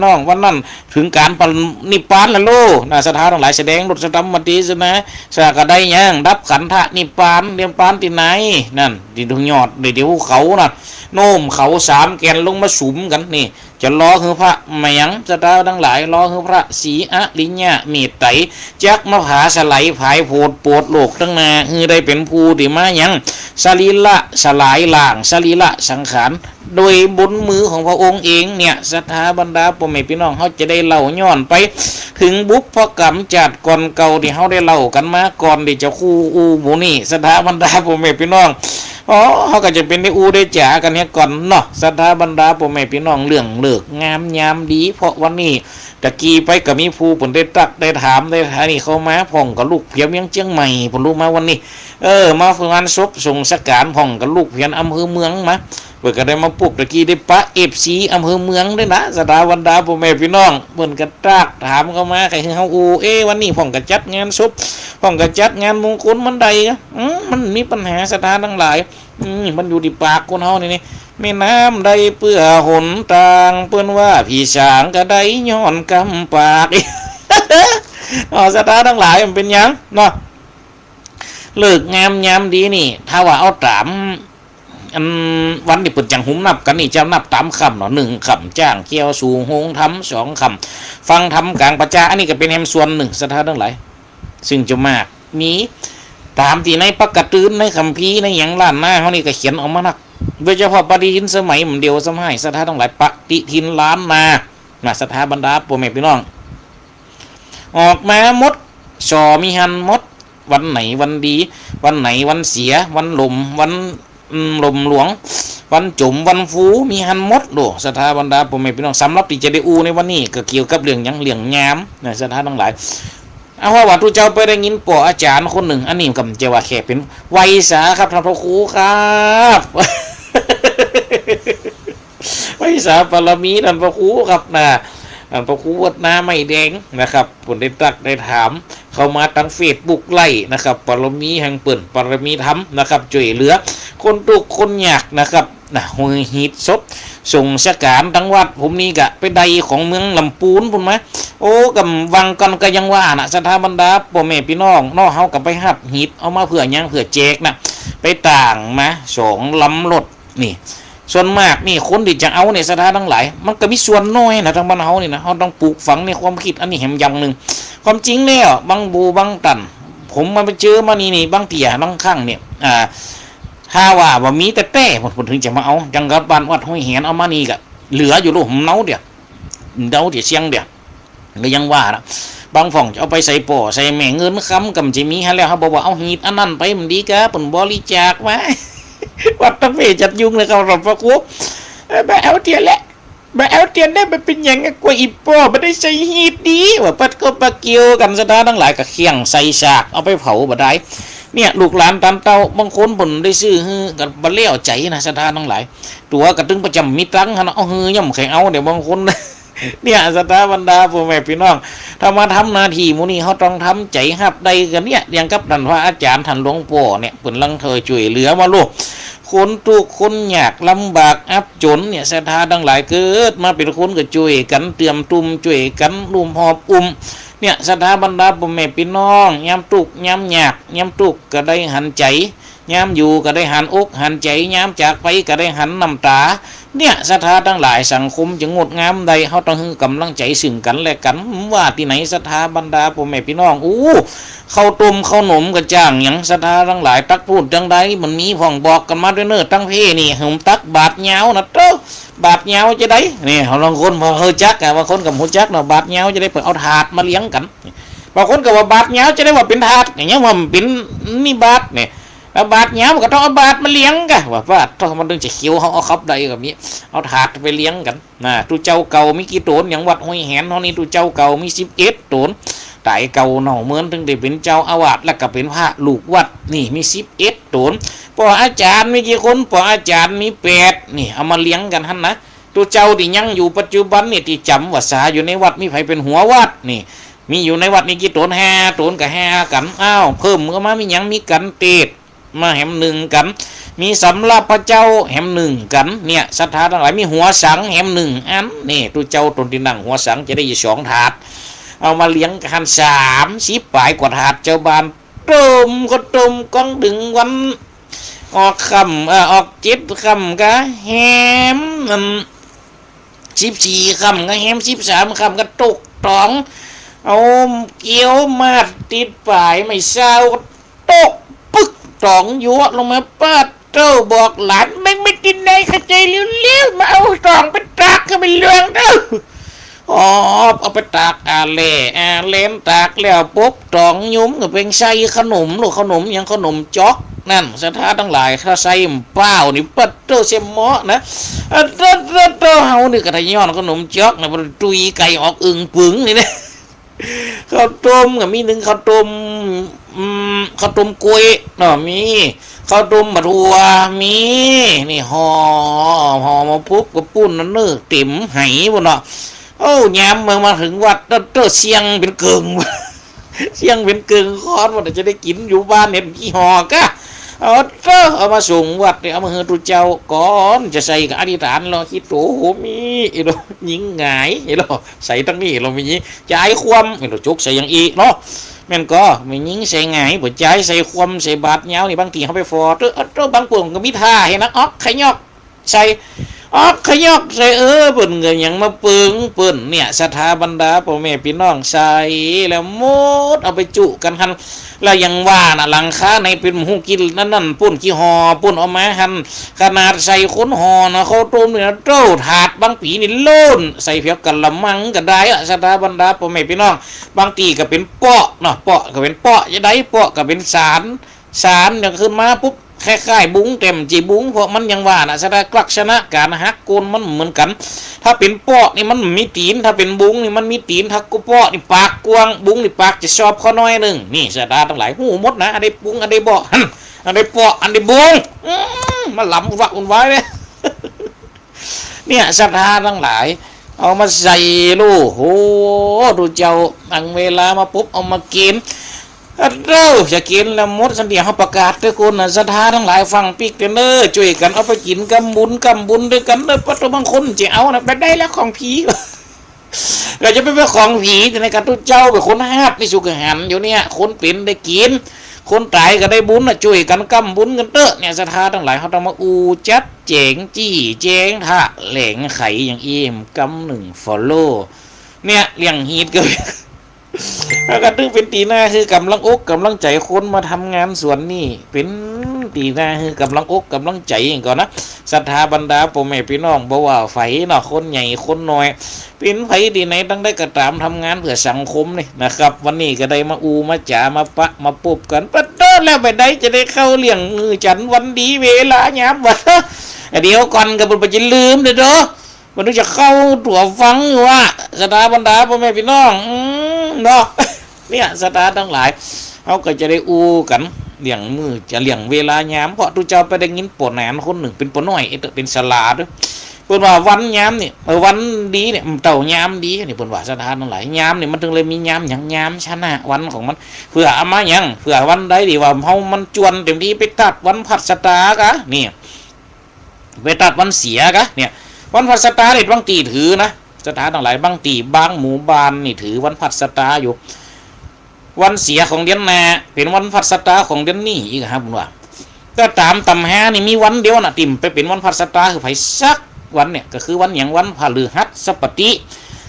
น้องวันนั้นถึงการปนิพพานแล้วลูกสถานทั้งหลายแสดงรถสตัมมาตีสนะสากระไดยังดับขันธะนิพพานเรียมปานที่ไหนนั่นที่ทุ่งยอดเดี๋ยวเขาน่ะโน้มเขาสามแกนลงมาสุมกันนี่จะล้อคือพระเมียงสถานทั้งหลายล้อคือพระศรีอริยะเมตไตรจักมหาสไลผายโพดปวดโลกตั้งนาคือได้เป็นผู้ที่มายังสรีละสลายล่างสรีละสังขารโดยบนมือของพระองค์เองเนี่ยสถาบรรดาพ่อแม่พี่น้องเขาจะได้เล่าย้อนไปถึงบุพกรรมจัดก่อนเก่าที่เขาได้เล่ากันมาก่อนที่จะคู่อูหมูนี่สถาบรรดาพ่อแม่พี่น้องเขาก็จะเป็นได้อูได้จ๋ากันเนี่ยก่อนเนาะสถาบรรดาพ่อแม่พี่น้องเรื่องเลิกงามยามดีเพราะวันนี้ตะกี้ไปกับมีผู้ผลได้ตักได้ถามได้ท่านี่เขามาพ่องกับลูกเพียงเชียงใหม่ผมรู้มาวันนี้มาฝึกงานศพส่งสการพ่องกับลูกเพียงอำเภอเมืองมาเปิดก็ได้มาปลุกตะกี้ได้ปะFCอำเภอเมืองด้วยนะสถาบรรดาพ่อแม่พี่น้องเปิ่นกระตากถามเข้ามาใครคือเฮาอูวันนี้พ่องก็จัดงานศพพ่องก็จัดงานมงคลมันใดมันมีปัญหาสถานทั้งหลายมันอยู่ที่ปากคนเฮานี่แม่น้ำใดเปื้อหนทางเปิ้นว่าพี่ช้างก็ได้ย้อนกำปากสถานทั้งหลายมันเป็นยังเนาะเลิกงามยามดีนี่ถ้าว่าเอาตามวันที่เปิดจังหุมนับกันนี่จะนับตามคำเนาะ1คำจ้างเกี่ยวสู่หงทำ2คำฟังทำกลางประจาอันนี้ก็เป็นแฮมส่วนหนึ่งสถานทั้งหลายซึ่งจะมากมีตามที่ในปกติในคัมภีร์ในอย่างล้านหน้าเขานี่ก็เขียนออกมานักโดยเฉพาะปฏิทินสมัยมันเดียวสมัยสถานทั้งหลายปฏิทินล้านนาสถาบรรดาพ่อแม่พี่น้องออกมามดสอมีหันมดวันไหนวันดีวันไหนวันเสียวันลมวันลมหลวงวันจุ่มวันฟูมีหันมดดูสถาบรรดาพ่อแม่พี่น้องสำหรับที่จะได้อูในวันนี้ก็เกี่ยวกับเรื่องยังเรื่องงามนะสถานทั้งหลายเอาว่าทุกเจ้าไปได้ยินปออาจารย์คนหนึ่งอันนี้กำจะว่าแค่เป็นไวยสาครับท่านพระครูครับไวยสาปรมีท่านพระครูครับนะพระครูวัดนาไม่แดงนะครับผมได้ตักได้ถามเข้ามาตั้งเฟซบุ๊กไล่นะครับปรมีแห่งเปิ่นปรมีธรรมนะครับช่วยเหลือคนทุกคนยากนะครับหัวหิดศพส่งสการทั้งวัดผมนี่กะไปใดของเมืองลำปูนพุ่นไหมกับวังกันก็ยังว่านะสถาบรรดาพ่อแม่พี่น้องนอกเฮากับไปหัดหิดเอามาเผื่อยังเผื่อแจกนะไปต่างมา2ลำรถนี่ส่วนมากนี่คนที่จะเอาในสถานทั้งหลายมันก็มีส่วนน้อยนะทางบ้านเฮานี่นะเฮาต้องปลูกฝังในความคิดอันนี้แหมอย่างหนึ่งความจริงแล้วบางบูบางตันผมมาไปเจอมานี่บางเตี่ยบางข้างเนี่ยถ้าว่ามีแต่ผมถึงจะมาเอาจังกับบ้านวัดห้วยแหนเอามานี่ก็เหลืออยู่ลูกผมเนาเดี๋ยวเชียงเดี๋ยวก็ยังว่านะบางฝั่งจะเอาไปใส่ป่อใส่แม่เงินค้ำกับจะมีฮะแล้วเขาบอกว่าเอาหีดอันนั้นไปมันดีกะผมบริจาคไว้วัดตั้งเฟจัดยุ่งเลยครับพระครูแบบเอาเตียนแหละแบบเอาเตียนได้ไปเป็นอย่างกว่าอีป่อไม่ได้ใส่หีดดีว่าปัดก็ปะเกี่ยวกันสถานทั้งหลายกับเคียงใส่ฉากเอาไปเผาบ่ได้เนี่ยลูกหลานตามเต้าบางคนผลได้ซื้อกับบัลเล่ใจนะสถานทั้งหลายตัวกระตึงประจำมีตังค์นะเอาย่ำแข่งเอาเดี๋ยวบางคนเนี่ยสถาบรรดาพ่อแม่พี่น้องถ้ามาทำหน้าที่มูนี่เขาต้องทำใจหับใดกันเนี่ยอย่างกับท่านพระอาจารย์ท่านหลวงพ่อเนี่ยเปิ่นลังเธอช่วยเหลือมาลูกคนทุกคนยากลำบากอับจนเนี่ยสถาทั้งหลายเกิดมาเป็นคนก็ช่วยกันเตรียมตุ่มช่วยกันรุมหอบเนี่ยสถาบรรดาพ่อแม่พี่น้องย้ำตุกย้ำยากย้ำตุกก็ได้หันใจย้ำอยู่ก็ได้หันอกหันใจย้ำจากไปก็ได้หันน้ำตาเนี่ยสถาทั้งหลายสังคมจะงดงามใดเขาต้องกำลังใจซึ่งกันและกันว่าที่ไหนสถาบรรดาพ่อแม่พี่น้องข้าวต้มข้าวหนมกระจ่างอย่างสถาทั้งหลายตักพูดจังใดมันมีผ่องบอกกันมาด้วยเนื้อตั้งเพนี่ผมตักบาดเงานะเต้าบาดเงาจะได้นี่เขาลองคนพอเฮอจักบางคนกับหูจักเนาะบาดเงาจะได้เปิดเอาถาดมาเลี้ยงกันบางคนกับว่าบาดเงาจะได้ว่าเป็นถาดอย่างเงี้ยว่ามันเป็นนี่บาดเนี่ยบาดเงามันก็ต้องเอาบาดมาเลี้ยงกันว่าถ้ามันดึงจะเขียวเขาเอาคับใดแบบนี้เอาถาดไปเลี้ยงกันนะตู้เจ้าเก่ามีกี่ตนอย่างวัดห้วยแหนเท่านี้ตู้เจ้าเก่ามี11 ตนแต่เก่าเนาะเหมือนถึงได้เป็นเจ้าอาวาสแล้วก็เป็นพระลูกวัดนี่มี11 ตนปออาจารย์มีกี่คนปออาจารย์มี8นี่เอามาเลี้ยงกันท่านนะตู้เจ้าที่ยังอยู่ปัจจุบันนี่ที่จำว่าสาอยู่ในวัดมีไผเป็นหัววัดนี่มีอยู่ในวัดนี่กี่ตน5 ตนกับ5กันเพิ่มเมื่อมามียังมีกันเตดมาแหม1กัน มีสำรับพระเจ้าแหมหนึ่งกันเนี่ยศรัทธาทั้งหลายมีหัวสังแหมหนึ่งอันนี่ตุเจ้าตนที่นั่งหัวสังจะได้อยู่2 ถาดเอามาเลี้ยงกัน30 ปลายกว่าถาดเจ้าบ้านต้มก็ต้มก้องดึงวันออกออก7 ค่ำก็แหม14 ค่ำก็แหม13 ค่ำก็ตกตองเอาเกี้ยวมาติดปลายไม่เศร้าตกปึ๊กตองยั่วลงมาป้าเจ้าบอกหลานไม่กินได้เข้าใจเลี้ยวๆมาเอาตองไปตากก็ไม่เลืองเด้ออ๋อเอาไปตากอาเลนตากแล้วปุ๊บตองยุ้มก็เป็นใส่ขนมหรือขนมยังขนมจ๊อกนั่นศรัทธาทั้งหลายถ้าใส่เป้านี่ปัดโตเสมหมอนะโตเฮานี่ก็ทะย้อนขนมจ๊อกนะมันตุยไก่ออกอึ่งปึ๋งนี่นะข้าวต้มก็มี1ข้าวต้มกล้วยเนาะมีข้าวต้มบัวมีนี่ห่อมาปุ๊บก็ปุ้นนั่นเนื้อเต็มไหบ่เนาะโอ้ยามมาถึงวัดเต้อเสียงเป็นเกิงเสียงเป็นเกิงคอนว่าจะได้กินอยู่บ้านเนี่ยกี่ห่อกะเอามาส่งวัดเนี่ยเอามาให้ตุเจ้าก่อนจะใส่กับอธิษฐานเราคิดโอ้โหมีเรายิงหงายเราใส่ตั้งนี้เรามีใจความเราจุกใส่อย่างอีเนาะแม่นก็ไม่ยิงใส่หงายบ่ใจใส่ความใส่บาดเงานี่บางทีเขาไปฟอบางพวกก็มีท่าเห็นนะขยอกใส่ขยอกใส่เปิ่นเงินยังมาเปิ่นเนี่ยศรัทธาบรรดาพ่อแม่พี่น้องใส่แล้วมดเอาไปจุกันคันแล้วยังว่าน่ะหลังคาในเป็นหูกินนั่นปุ่นขี้หอปุ่นเอามาหันขนาดใส่ค้นหอนะเขาต้มเนี่ยโต้ถาดบางปีนี่โล่นใส่เพียบกันละมังก็ได้ศรัทธาบรรดาพ่อแม่พี่น้องบางตีก็เป็นเปาะเนาะเปาะก็เป็นเปาะจะได้เปาะก็เป็นสารอย่างขึ้นมาปุ๊บคล้ายๆบุ้งเต็มจีบุ้งเพราะมันยังว่านะสถานลักษณะการหักโกนมันเหมือนกันถ้าเป็นเปาะนี่มันมีตีนถ้าเป็นบุ้งนี่มันมีตีนถ้ากูเปาะนี่ปากกว้างบุ้งนี่ปากจะชอบข้อน้อยนึงนี่สถานทั้งหลายหูมดนะอันใดบุ้งอันใดเปาะอันใดเปาะอันใดบุ้งมาหลำวะอุ่นไว้เลยเนี่ยสถานทั้งหลายเอามาใส่ลูกโอ้ดูเจ้าตั้งเวลามาปุ๊บเอามากินเราจะกินแล้วมดสันเดียเขาประกาศด้วยคนศรัทธาทั้งหลายฟังปิกเนอร์ช่วยกันเอาไปกินกำบุญด้วยกันเลยปัตตบางคนจะเอานะไปได้แล้วของผีเราจะไปเป็นของผีในการทุเจ้าไปคนห้าบในสุขหันอยู่เนี่ยคนเป็นได้กินคนตายก็ได้บุญนะช่วยกันกำบุญกันเตอะเนี่ยศรัทธาทั้งหลายเขาต้องมาอูจัดเจ๋งจี้เจ๋งท่าแหลงไข่อย่างอิ่มกำ1 follow เนี่ยเลี้ยงฮีทก็แล้วก็ตึงเป็นตีหน้าคือกำลังอกกำลังใจคนมาทำงานสวนนี่เป็นตีหน้าคือกำลังอกกำลังใจอย่างก่อนนะศรัทธาบรรดาพ่อแม่พี่น้องบ่ว่าไฟเนาะคนใหญ่คนน้อยเป็นไฟดีไหนตั้งได้กระตามทำงานเพื่อสังคมนี่นะครับวันนี้ก็ได้มาอูมาจ๋ามาปะมาปุบกันปัดเด้อแล้วไปได้จะได้เข้าเลี้ยงมือจันวันดีเวลายามวันเดี๋ยวก่อนกับบุญจะลืมเด้อมันจะเข้าตัวฟังว่าศรัทธาบรรดาพ่อแม่พี่น้องเนาะเนี่ยศรัทธาทั้งหลายเขาก็จะได้อูกันเลี้ยงมือจะเลี้ยงเวลายามเพราะตุเจ้าไปได้ยินปวดแหนคนหนึ่งเป็นปวดน้อยเป็นสลาด้วยเปิดว่าวันยามเนี่ยวันดีเนี่ยเต่ายามดีนี่เปิดว่าศรัทธาทั้งหลายยามเนี่ยมันถึงเลยมียามอย่างยามชนะวันของมันเผื่อเอามาอย่างเผื่อวันใดดีว่าเขามันจวนเต็มที่ไปตัดวันผัดสตากะนี่ไปตัดวันเสียกะเนี่ยวันผัดสตาเด็ดบางตีถือนะสถานต่างหลายบางตีบางหมู่บ้านนี่ถือวันผัดสตาอยู่วันเสียของเดือนนาเป็นวันผัดสตาของเดือนนี้อีกครับผมว่าก็ตามตำแหนี่มีวันเดียวนะติมไปเป็นวันผัดสตาคือไผซักวันเนี่ยก็คือวันอย่างวันพฤหัสบดี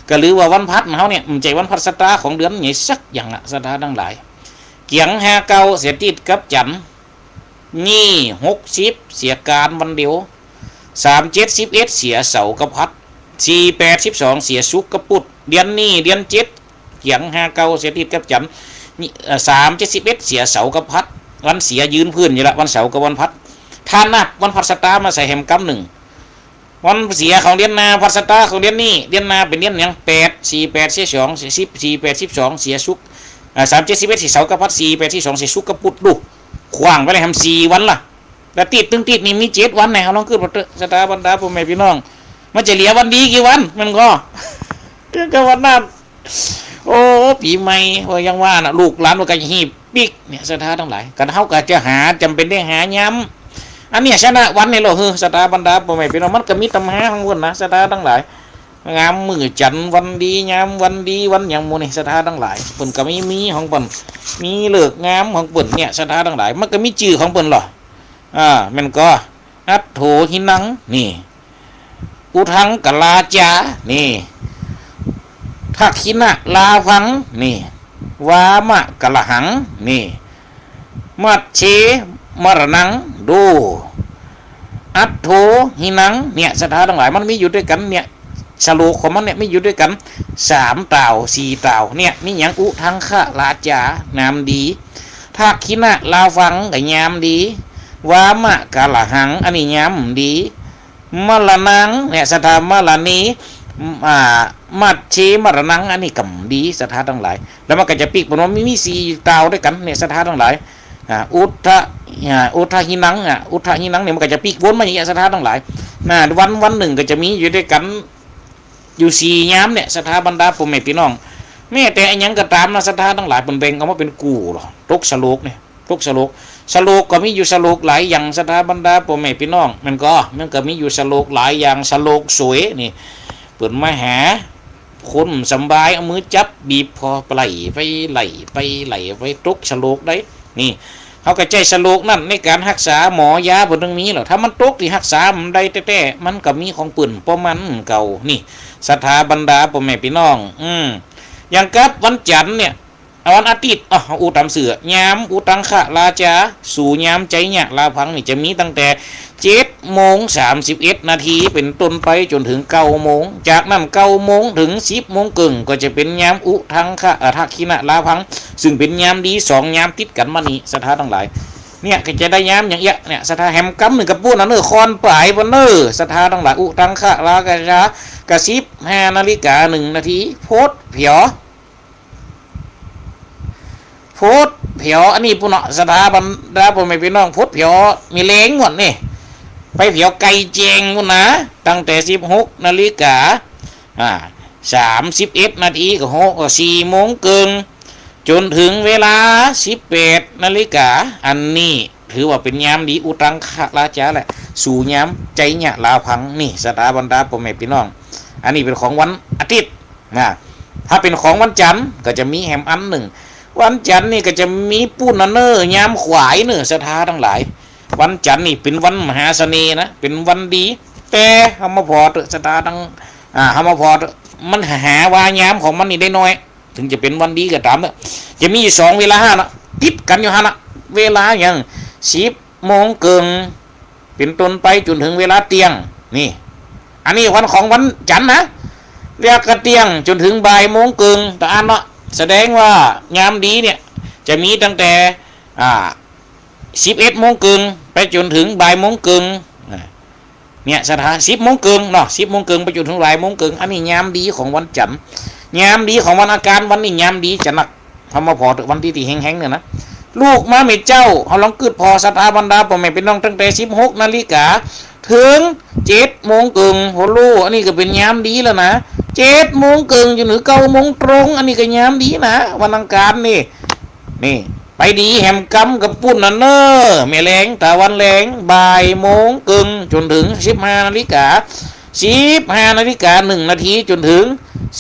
ก็หรือว่าวันพัดเขาเนี่ยมันใจวันผัดสตาของเดือนใหญ่สักอย่างละสถานต่างหลายเกียงหาเก่าเสียติดกับจันนี่60เสียการวันเดียว37 11เสียเสากับพัด48 12เสียสุกกับปุดเดือนนี้เดือน7เกียงหาเก่าเสียติดกับจัน3 71เสียเสากับพัดวันเสียยืนพื้นอยู่ละวันเสากับวันพัดทานนับวันพัดสตามาใส่แฮมกำ1วันเสียของเดือนนาพัดสตาของเดือนนี้เดือนนาเป็นเดือนยัง8 48 42 10 48 12เสียสุก3 71เสียเสากับพัด48 12เสียสุกกับปุดดูขว้างไปเลยทำ4วันล่ะแต่ติดนี่มี7วันไหนเขาลองขึ้นมาสตาบรรดาพ่อแม่พี่น้องมันจะเหลือวันดีกี่วันมันก็วันนั้นโอ้ปีใหม่ยังว่านะลูกหลานว่ากันหีบปิ๊กเนี่ยสถานทั้งหลายกันเท่ากับจะหาจำเป็นได้หาย้ อันเนี้ยชนะวันนี่หรอเฮ้อสถาบรรดาพ่อแม่พี่น้องมันก็มีตำหาของคนนะสถาทั้งหลายงามมือจันทร์วันดีงามวันดีวันอย่างมูนี่สถาทั้งหลายเปิ่นก็มีของเปิ่นมีเลิกงามของเปิ่นเนี่ยสถาทั้งหลายมันก็มีชื่อของเปิ่นหรอมันก็อัตโถหินังนี่อุทังกลาจานี่ทักขินะลาพังนี่วามะกะละหังนี่มัดเชมรณังดูอัตโถหินังเนี่ยสถาทั้งหลายมันมีอยู่ด้วยกันเนี่ยสโลกของมันเนี่ยมีอยู่ด้วยกัน3 เต่า 4 เต่าเนี่ยมีอย่างอุทังคะลาจางามดีทักขินะลาฟังก็งามดีวามะกะละหังอันนี้งามดีมรณังเนี่ยสถามรณีมัดเชมรณังอันนี้กำดีสถาทั้งหลายแล้วมันก็จะปีกบนว่ามี4 เต่าด้วยกันเนี่ยสถาทั้งหลายอุทหินังอุทหินังเนี่ยมันก็จะปีกวนมาอย่างนี้สถาทั้งหลายวันหนึ่งก็จะมีอยู่ด้วยกันอยู่4 ยามเนี่ยสถาบรรดาพ่อแม่พี่น้องแม่แต่อันยังก็ตามนะสถาทั้งหลายเป็นแบ่งเอามาเป็นกูหรอตกสโลกเนี่ยตกสโลกก็มีอยู่สโลกหลายอย่างสถาบรรดาพ่อแม่พี่น้องมันก็มีอยู่สโลกหลายอย่างสโลกสวยนี่เปิดมาหาคนสบายเอามือจับบีบพอไหลไปตกสโลกได้นี่เขาก็ใจสโลกนั่นในการรักษาหมอยาบนตรงนี้หรอถ้ามันตกที่รักษามันได้แต่มันก็มีของปืนเพราะมันเก่านี่สถาบรรดาพ่อแม่พี่น้องอย่างกับวันจันทร์เนี่ยวันอาทิตย์อุตามเสือยามอุตังคะลาจาสู่ยามใจเนี่ยลาพังนี่จะมีตั้งแต่7:31 นาทีเป็นต้นไปจนถึง9 โมงจากนั้น9 โมงถึง10 โมงครึ่งก็จะเป็นยามอุทังคะทักขินะลาพังซึ่งเป็นยามดี2 ยามติดกันมานี่สถาทั้งหลายเนี่ยก็จะได้ยามอย่างเงี้ยเนี่ยสถาแฮมกัมหนึ่งกับปูนนั่นคอนปลายบนสถาทั้งหลายอุทังคะลากะชากระซิบ5:01 นาทีโพดเผียวโพดเผียวอันนี้ปุ่นสถาบรรดาพ่อแม่พี่น้องโพดเผียวมีเล้งหมดนี่ไปเผียวไก่เจงปุ่นนะตั้งแต่16:31 นาทีก็4 โมงครึ่งจนถึงเวลา18:00 อันนี้ถือว่าเป็นยามดีอุตังคะลาจาแหละสู่ยามใจเนี่ยลาพังนี่สถาบรรดาพ่อแม่พี่น้องอันนี้เป็นของวันอาทิตย์ถ้าเป็นของวันจันทร์ก็จะมีแฮมอันหนึ่งวันจันทร์นี่ก็จะมีปูนเนอร์ยามขวายเนื้อสถาทั้งหลายวันจันทร์นี่เป็นวันมหาเสน่ห์นะเป็นวันดีแต่ธรรมพอสถาทั้งธรรมพอมันหาวายามของมันนี่ได้น้อยถึงจะเป็นวันดีก็ตามจะมี2 เวลานะติดกันอยู่นะเวลาอย่าง10 โมงครึ่งเป็นต้นไปจนถึงเวลาเที่ยงนี่อันนี้วันของวันจันทร์นะเรียกกระเตียงจนถึงบ่ายโมงครึ่งแต่อันเนาะแสดงว่ายามดีเนี่ยจะมีตั้งแต่11 โมงครึ่งไปจนถึงบ่ายโมงครึ่งเนี่ยสถาน10 โมงครึ่งเนาะ10 โมงครึ่งไปจนถึงบ่ายโมงครึ่งอันนี้ยามดีของวันจันทร์ยามดีของวันอังคารวันนี้ยามดีจะหนักทำมาพอวันที่แห้งๆเนี่ยนะลูกมาเมเจ้าเขาลองกึดพอสถาบรรดาพ่อแม่เป็นน้องตั้งแต่16:00 ถึง7 โมงครึ่งโหลูอันนี้ก็เป็นยามดีแล้วนะ7 โมงครึ่งจนถึง9 โมงตรงอันนี้ก็ยามดีนะวันอังคารนี่ไปดีแฮมกัมกับปุ้นนั่นเนอแม่แรงตะวันแรงบ่ายโมงครึ่งจนถึง15:1 นาทีจนถึง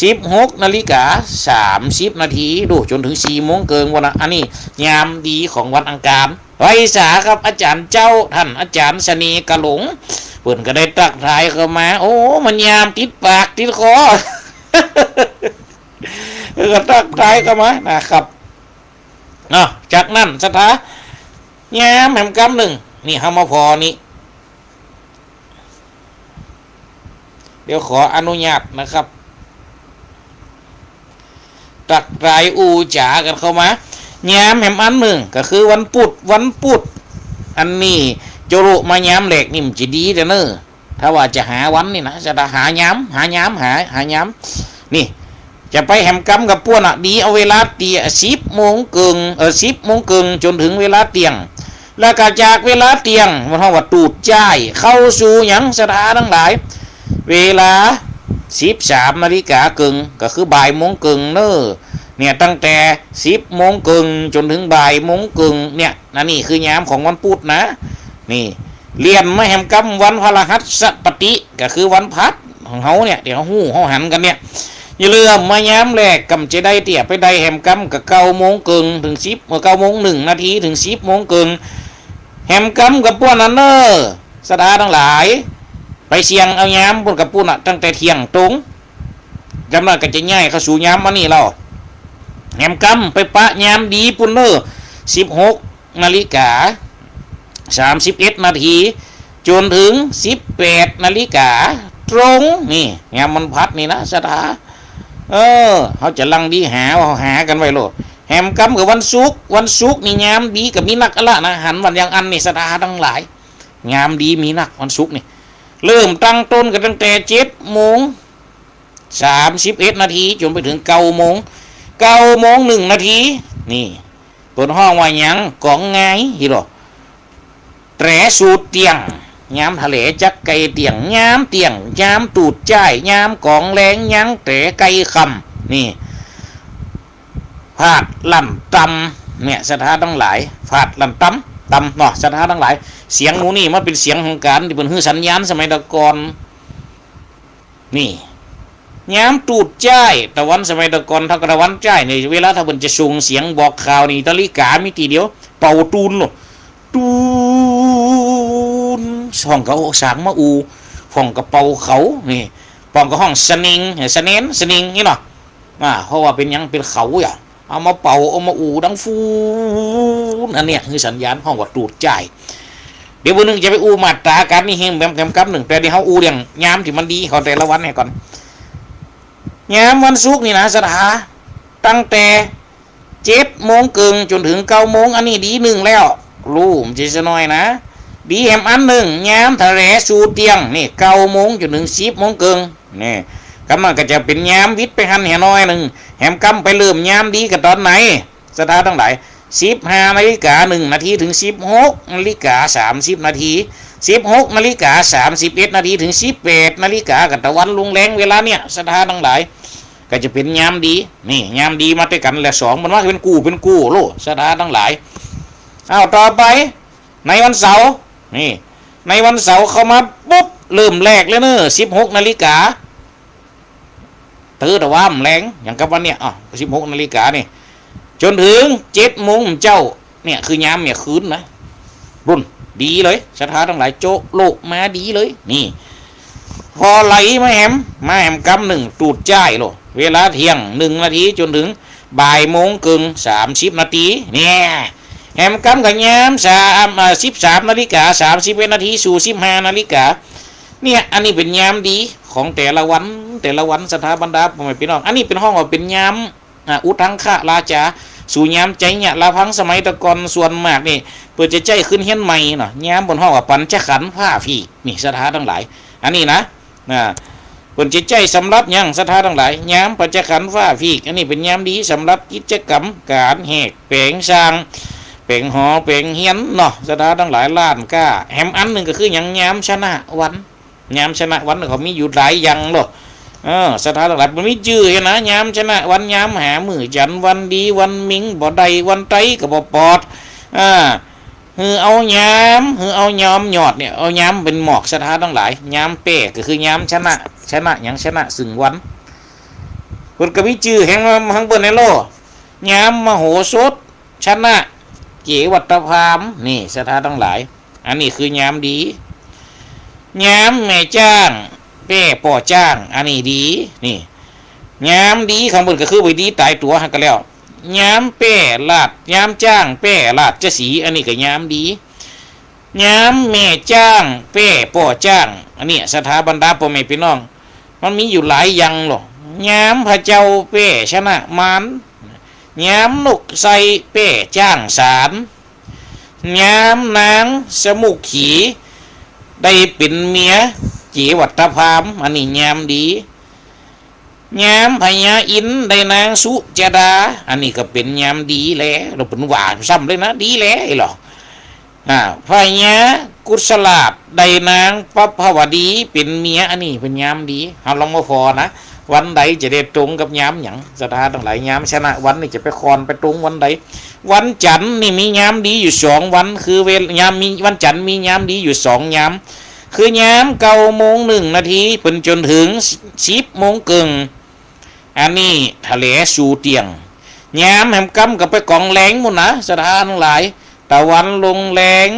16:30 นาทีดูจนถึง4 โมงครึ่งวันอันนี้ยามดีของวันอังคารไว้สาครับอาจารย์เจ้าท่านอาจารย์สนีกะหลงเปิ่นก็ได้ตักทายเข้ามาโอ้มันยามติดปากติดคอ ก็ตักทายเข้ามานะครับจากนั้นสถายามแหมกำหนึ่งนี่เฮามาพอนี้เดี๋ยวขออนุญาตนะครับตักทายอูจ๋ากันเข้ามายามแหมอันหนึ่งก็คือวันพุธอันนี้โจโรมายามเหล็กนี่มันจะดีแต่เนอะถ้าว่าจะหาวันนี่นะจะหายามนี่จะไปแหมกำกับพวกน่ะดีเอาเวลาเตีย10 โมงครึ่ง10 โมงครึ่งจนถึงเวลาเตียงแล้วก็จากเวลาเตียงมันเท่าว่าตูดจ่ายเข้าสู่หยังสถาทั้งหลายเวลา13:30ก็คือบ่ายโมงครึ่งเนอะเนี่ยตั้งแต่10 โมงครึ่งจนถึงบ่ายโมงครึ่งเนี่ยนี่คือยามของวันพุธนะนี่ เรียนมาแหมกำวันพฤหัสบดีก็คือวันพัดของเขาเนี่ยเดี๋ยวหูเขาหันกันเนี่ยอย่าลืมมาย้ำแรกกำจะได้เตี่ยไปได้แหมกำกับ9:00 นถึง9:01 นถึง10:00 นแหมกำกับพวกนั้นเนอสดาทั้งหลายไปเสียงเอาย้ำพวกกับปุ่นตั้งแต่เที่ยงตรงจำนั้นก็จะง่ายเข้าสู่ย้ำมานี่เราแหมกำไปปะย้ำดีปุ่นเนอ16:31 นจนถึง18:00 นตรงนี่ยามมันพัดนี่นะสถาเขาจะลังดีหากันไว้โลดแหมกำกับวันศุกร์นี่ยามดีกับมีนักละนะหันวันยังอันนี่สถาทั้งหลายยามดีมีนักวันศุกร์นี่เริ่มตั้งต้นกันตั้งแต่7:31 นจนไปถึง9:01 นนี่เปิดห้องว่ายังกองไงฮิโรแตรสูตรเตียงย้ำทะเลจักไก่เตียงย้ำเตียงย้ำตูดจ่ายย้ำกองแรงย้ำแต่ไก่คำนี่พาดลำตำเนี่ยสถาทั้งหลายพาดลำตำเนาะสถาทั้งหลายเสียงหมูนี่มันเป็นเสียงของการที่เป็นฮือสัญญาณสมัยตะกอนนี่ย้ำตูดจ่ายตะวันสมัยตะกอนถ้ากระวันจ่ายในเวลาถ้าเป็นจะส่งเสียงบอกข่าวนี่ตะลิกามีทีเดียวเป่าตูนหรอตูนห้องเขาสางมาอูห้องกระเป๋าเขานี่ปองกับห้องสนิงนี่เนาะเพราะว่าเป็นยังเป็นเขาอย่างเอามาเป่าเอามาอูดังฟูนอันเนี้ยคือสัญญาณห้องว่าตูดจ่ายเดี๋ยววันนึงจะไปอูมาตราการนี่เฮงแบบกับหนึ่งแต่เดี๋ยวเขาอูอย่างยามที่มันดีเขาแต่ละวันเนี่ยก่อนยามวันศุกร์นี่นะสถาตั้งแต่7:00 นจนถึง9:00 นอันนี้ดีหนึ่งแล้วรู้มันจะน้อยนะดีแหมอันหนึ่งย้ำทะเลสูเตียงนี่9:00 นจนถึง10:00 นนี่กำลังก็จะเป็นย้ำวิทย์ไปหันแห่น้อยหนึ่งแหมกำไปเริ่มย้ำดีกับตอนไหนสถานทั้งหลาย15:01 นถึง16:30 น16:31 นถึง18:00 นกับตะวันลุงแรงเวลาเนี่ยสถานทั้งหลายก็จะเป็นย้ำดีนี่ย้ำดีมาด้วยกันแหละ2มันว่าเป็นกู้โลสถานทั้งหลายเอาต่อไปในวันเสาร์นี่ในวันเสาร์เข้ามาปุ๊บเริ่มแรกเลยเนอะ16:00 นตื่นแต่ว่าแรงอย่างกับวันเนี้ย16:00 นนี่จนถึง7:00 นเจ้าเนี่ยคือยามเนี่ยคืนนะรุ่นดีเลยสถานทั้งหลายโจ๊กโลกมาดีเลยนี่พอไหลมาแหมกำหนึ่งตูดจ่ายโลเวลาเที่ยง1 นาทีจนถึง13:30 เนี่ยแหมกำกับยาม13:31 นสู่15:00 นเนี่ยอันนี้เป็นยามดีของแต่ละวันสถาบรรดาพ่อแม่พี่น้องอันนี้เป็นห้องว่าเป็นยามอุทังคะราชาสู่ยามใจเนี่ยลาพังสมัยตะกอนส่วนมากนี่เปิดจะใจขึ้นเฮียนใหม่เนาะยามบนห้องว่าปัญจขันธ์ผ้าฝีนี่สถาทั้งหลายอันนี้นะเปิดจะใจสำหรับยังสถาทั้งหลายยามปัญจขันธ์ผ้าฝีอันนี้เป็นยามดีสำหรับกิจกรรมการแหกแปลงสร้างแปลงหอแปลงเฮียนเนาะสถาทั้งหลายล้านก้าแหมอันหนึ่งก็คืออย่างยามชนะวันเขามีอยู่หลายอย่างหรอกสถานหลักมันไม่จื้อนะยามชนะวันยามหามือจันวันดีวันมิงบ่ใดวันไตกับบ่ปอดเอายามเอายอมหยอดเนี่ยเอายามเป็นหมอกสถานทั้งหลายยามเป้ก็คือยามชนะอย่างชนะสึงวันคนก็ไม่จื้อแห่งทั้งบนในโลกยามมโหสถชนะเกวัตพามนี่สถานทั้งหลายอันนี้คือยามดียามแม่จ้างเป้ป่อจ้างอันนี้ดีนี่ยามดีข้างบนก็คือไปดีตายตัวหักกันแล้วยามเป้ลาดยามจ้างเป้ลาดจะสีอันนี้ก็ยามดียามแม่จ้างเป้ป่อจ้างอันนี้สถาบันดาพ่อแม่พี่น้องมันมีอยู่หลายอย่างหรอกยามพระเจ้าเป้ชนะมารยามนกใส่เป้จ้างสารยามนางสมุขีได้เป็นเมียจีวัตพามอันนี้ยามดียามพญาอินได้นางสุจดาอันนี้ก็เป็นยามดีแล้วเราเป็นหวานซ้ำเลยนะดีแล้วหรอพญากุศลาบได้นางปภวดีเป็นเมียอันนี้เป็นยามดีเอาลองมาพอนะ วันใดจะได้ตรงกับย้ำหยังสถานทั้งหลายย้ำชนะวันนี่จะไปคอนไปตรงวันใดวันจันทร์นี่มีย้ำดีอยู่2 วันคือเวลย้ำมีวันจันทร์มีย้ำดีอยู่2 ย้ำคือย้ำ9:01 นาทีเป็นจนถึง10:00 อันนี้ทะเลสูเตียงย้ำแหมกำกับไปกองแรงหมดนะสถานทั้งหลายตะวันลงแรง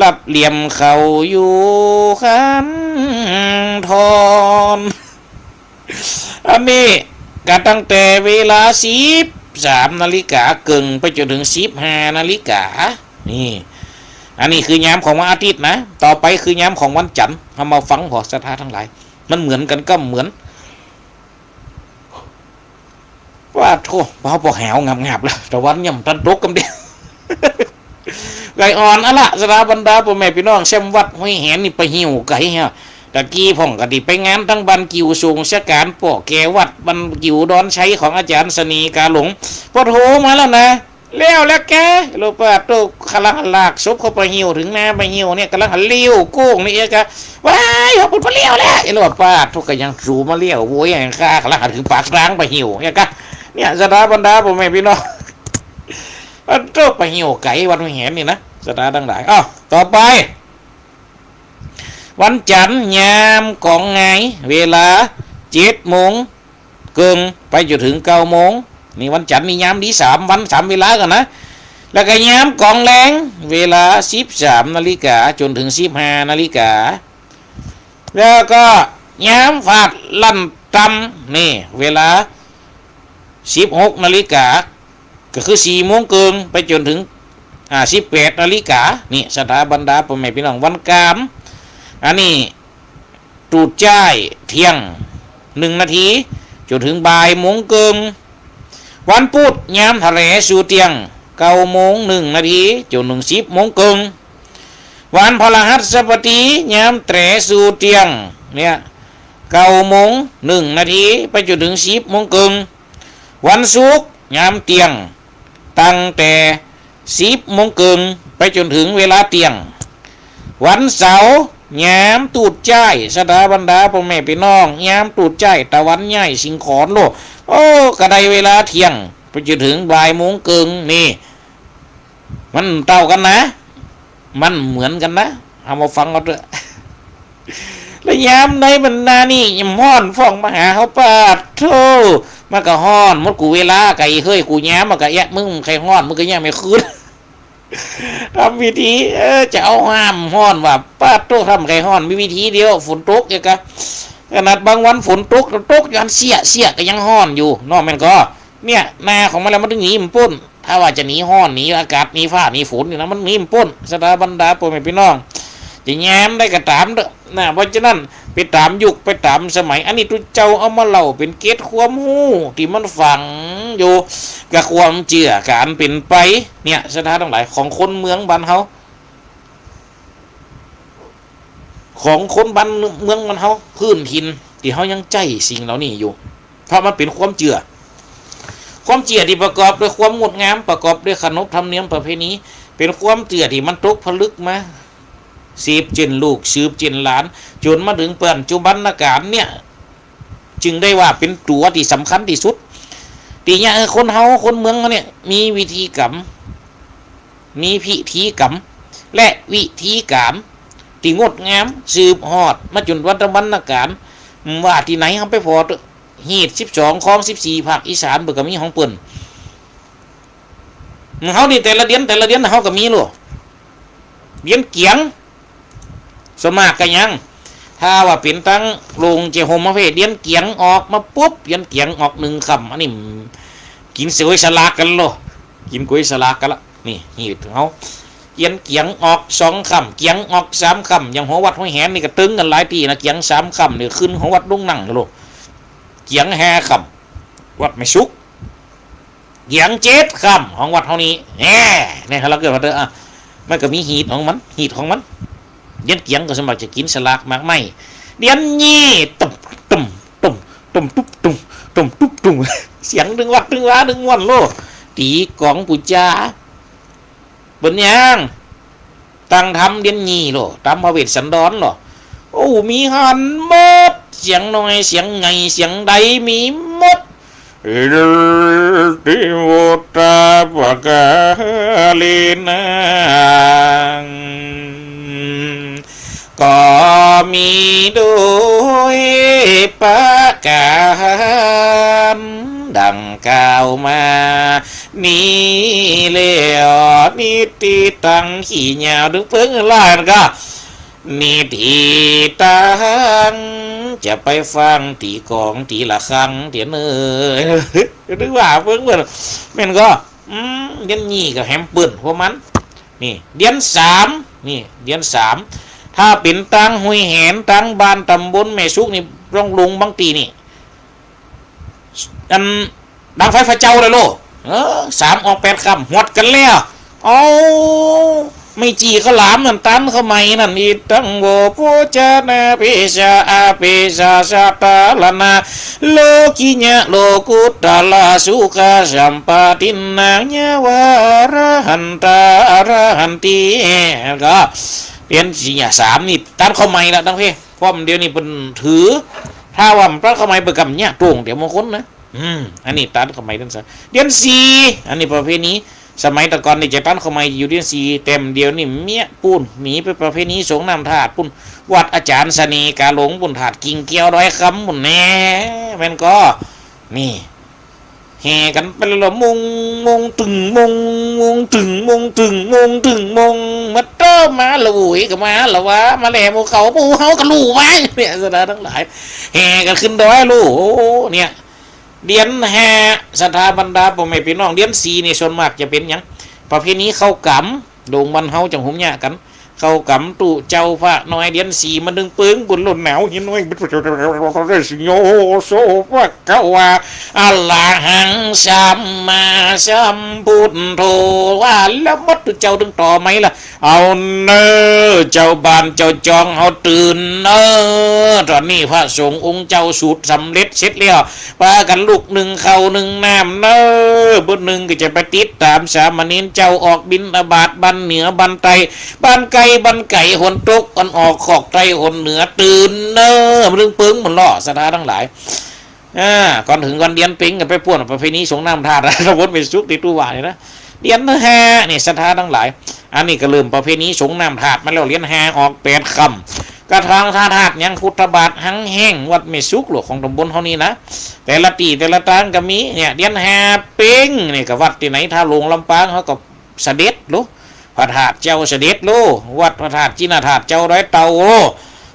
ลับเหลี่ยมเขาอยู่ขันทอนอันนี้ก็ตั้งแต่เวลา13:00 ไปจนถึง15:00นี่อันนี้คือย้ำของวันอาทิตย์นะต่อไปคือย้ำของวันจันทร์เอามาฟังพอสถานทั้งหลายมันเหมือนกันก็เหมือนว่าโธ่เขาพอแหวงับแล้วแต่วันย่ำตันตกกันเดียวไก่อ่อนอะละสถาบรรดาพ่อแม่พี่น้องแซมวัดห้วยแหนนี่ไปหิวไก่เฮะตะกี้พ่องกะดิไปงานทั้งบันกิวสูงชะการป่อแกวัดบันกิวดอนใช้ของอาจารย์สนีกาหลงพอโทรมาแล้วนะแล้วแกโลปาโตกำลังลากซบเข้าไปหิวถึงหน้าไปหิวเนี่ยกำลังเลี้ยวโก้งนี่เองกะว้ายเขาพูดมาเลี้ยวแล้วไอ้โลปาทุกก็ยังสูมาเลี้ยวโวยอย่างข้ากำลังถึงปากกลางไปหิวเนี่ยกะเนี่ยสถาบรรดาพ่อแม่พี่น้องโตไปหิวไก่วันห้วยแหนนี่นะสถาทั้งหลายอ้าวต่อไปวันจันทร์ยามกองไงเวลา7:00 ไปจนถึง9:00นี่วันจันทร์นี่ยามดี3 วัน 3 เวลากันนะแล้วก็ยามกองแรงเวลา13:00จนถึง15:00แล้วก็ยามฝาดลั่นตำนี่เวลา16:00ก็คือ4:00ไปจนถึง18:00นี่สถาบรรดาพ่อแม่พี่น้องวันกามอันนี้ตูดจ้ายเที่ยง1 นาทีจนถึง13:00วันพุธยามทะเลสู่เตียง9:01 นาทีจนถึง10:00วันพฤหัสบดียามแตรสู่เตียงเนี่ย9:01 นาทีไปจนถึง10:00วันศุกร์ยามเตียงตั้งแต่10:00ไปจนถึงเวลาเตียงวันเสาร์ยามตูดจ้ายสถาบรรดาพ่อแม่พี่น้องยามตูดจ้ายตะวันใหญ่สิงขอนโลโอ้กระไดเวลาเที่ยงไปจนถึง13:00นี่มันเท่ากันนะมันเหมือนกันนะเอามาฟังกันเถอะแล้วยามในบรรดานี่ยำห้อนฟ้องมาหาเขาปาดโธ่มันก็ห้อนมดกูเวลาไก่เฮ้ยกูย้มมันก็แยะมึงใครห้อนมึงก็แยะไม่คืนทำวิธีจะเอาห้ามห้อนว่าป้าโต๊ะทำไก่ห้อนมีวิธีเดียวฝนตกอย่างกันขนาดบางวันฝนตกยันเสียก็ยังห้อนอยู่นอกมันก็เนี่ยหน้าของมันแล้วมันถึงหนีมันป้นถ้าว่าจะหนีห้อนหนีอากาศหนีฟ้าหนีฝนนี่นะมันหนีมันป้นสถาบรรดาพ่อแม่พี่น้องจะแย้มได้ก็ตามเด้อนะเพราะฉะนั้นไปตามยุคไปตามสมัยอันนี้ทุเจ้าเอามาเล่าเป็นเกตความหู้ที่มันฝังอยู่กับความเชื่อการเป็นไปเนี่ยสถานทั้งหลายของคนเมืองบ้านเฮาของคนบ้านเมืองบ้านเฮาพื้นถิ่นที่เฮายังใจสิ่งเหล่านี้อยู่เพราะมันเป็นความเชื่อที่ประกอบด้วยความงดงามประกอบด้วยขนบธรรมเนียมประเพณีเป็นความเชื่อที่มันตกผลึกมาสืบเจนลูกสืบเจนหลานจนมาถึงปัจจุบันการเนี่ยจึงได้ว่าเป็นตัวที่สำคัญที่สุดที่เนี่ยคนเฮาคนเมืองเนี่ยมีวิธีกรรมมีพิธีกรรมและวิธีการที่งดงามสืบฮอดมาจนวัฒนการว่าที่ไหนเขาไปพอหีด12ของ14ภาคอีสานเบิกก็มีของเปิ้นเฮานี่แต่ละเดือนเฮาก็มีลูกเดือนเกียงสมากกันยังถ้าว่าเป็นตั้งลงเจโฮมมาเพเดียนเกียงออกมาปุ๊บเดียนเกียงออก1 คำอันนี้กินเสวยสลากกันโลกินกล้วยสลากกันละนี่หีดเขาเกียงออก2 คำเกียงออก3 คำอย่างหัววัดหัวแหนนี่ก็ตึงกันหลายทีนะเกียง3 คำนี่ขึ้นหัววัดลุงนั่งโลเกียง5 คำวัดไม่สุกเกียง7 คำของวัดเท่านี้เนี่ยเขาเราเกิดมาเถอะมันก็มีหีดของมันเดียนเกียงก็สมบัติจะกินสลากมากไม่เดียนยี่ตุ่มเสียงดึงวัดดึงว้าดึงวันโลตีกองปุจาบนยังตั้งทำเดียนยี่โลตามพระเวสสันดรโลโอ้มีหันหมด เสียงน้อยเสียงไงเสียงใดมีหมดติโวตาปะกาลินังก็มีด้วยประการดังกล่าวมานี้แล้วนิติตังขี้เหงาดึงเพิ่งล่าก็นิติตังจะไปฟังตีกองตีละครั้งเดี๋ยวเนยหรือว่าเพิ่งเมื่อแม่นก็เดือนนี้ก็แฮมเปิลพวกมันนี่เดือนสามนี่เดือนสามถ้าเป็นตังหุยแหนตังบ้านตำบลแม่สุกนี่ร่องลงบางตีนี่อันดังไฟฟ้าเจ้าเลยโล3 ออก 8 คำหวดกันแล้วเอาไม่จีเขาหลามนั่นตันเขาไม่นั่นอีตังโวปูจานาปิชาอาปิชาชาตาลนาโลกิญะโลกุตตะลาสุขะสัมปะตินังญวาระหันตาอรหันติก็เรียนสี่สามนี่ตันเขาไม่ละตั้งเพ่เพราะมันเดี๋ยวนี้เป็นถือถ้าว่ามันตันเขาไม่เปิดกับเนี่ยตรงเดี๋ยวมงคลนะอันนี้ตันเขาไม่ตั้งซะเดือนสี่อันนี้ประเภทนี้สมัยตะกอนนี่จะตันเขาไม่อยู่เดือนสี่เต็มเดียวนี่เมียปูนหนีไปประเภทนี้สงน้ำถาดปุ้นวัดอาจารย์สนีกาหลงปุ้นถาดกิ่งเกี้ยวร้อยคำปุ้นแน่แม่นก็นี่แห่กันไปแล้วมงตึงมงตึงมงตึงมงตึงมงมาเต้มาละวุยกับมาละวะมาแหลมเขาปูเขากระลู่ไว้เนี่ยสดาทั้งหลายแห่กันขึ้นดอยลู่โอ้เนี่ยเดียนแห่สถาบรรดาพ่อแม่พี่น้องเดียนสีนี่ส่วนมากจะเป็นอย่างประเพณีเข้ากำโด่งมันเฮาจังหุ่มเนี่ยกันเข้ากำตู่เจ้าพระน้อยเดียนสีมันดึงปึ้งบุญหล่นหนาวเห็นน้อยโยโซพระเกว่าอัลลาหังสัมมาสัมพุทโธว่าแล้วมัดเจ้าดึงต่อไหมล่ะเอาเนอเจ้าบ้านเจ้าจองเอาตื่นเนอตอนนี้พระสงฆ์องค์เจ้าสูตรสำเร็จเสร็จแล้วปากันลูกหนึ่งเข้าหนึ่งน้ำเนอบนหนึ่งก็จะไปติดตามสามเณรเจ้าออกบิณฑบาตบันเหนือบันไตบันไกบันไก่หนตกอันออกขอกไตหนเหนือตื่นเนอมันดึงปึ้งมันล่อสถาทั้งหลายก่อนถึงวันเดียนปิงกันไปป่วนประเพณีสงน้ำธาตุระวนไปซุกติตู้ว่าเลยนะเดียนแห่นี่สถาทั้งหลายอันนี้ก็เริ่มประเพณีสงน้ำธาตุมาแล้วเลียนแห่ออก8 คำกระทางธาตุยังพุทธบาทหังแห้งวัดเมซุกหลวงของตำบลเท่านี้นะแต่ละตีแต่ละตานก็มีเนี่ยเดียนแห่ปิงนี่ก็วัดที่ไหนท่าลงลำปางเขาก็เสด็จลูพระธาตุเจ้าเสด็จลูวัดพระธาตุจินธาตุเจ้าร้อยเตา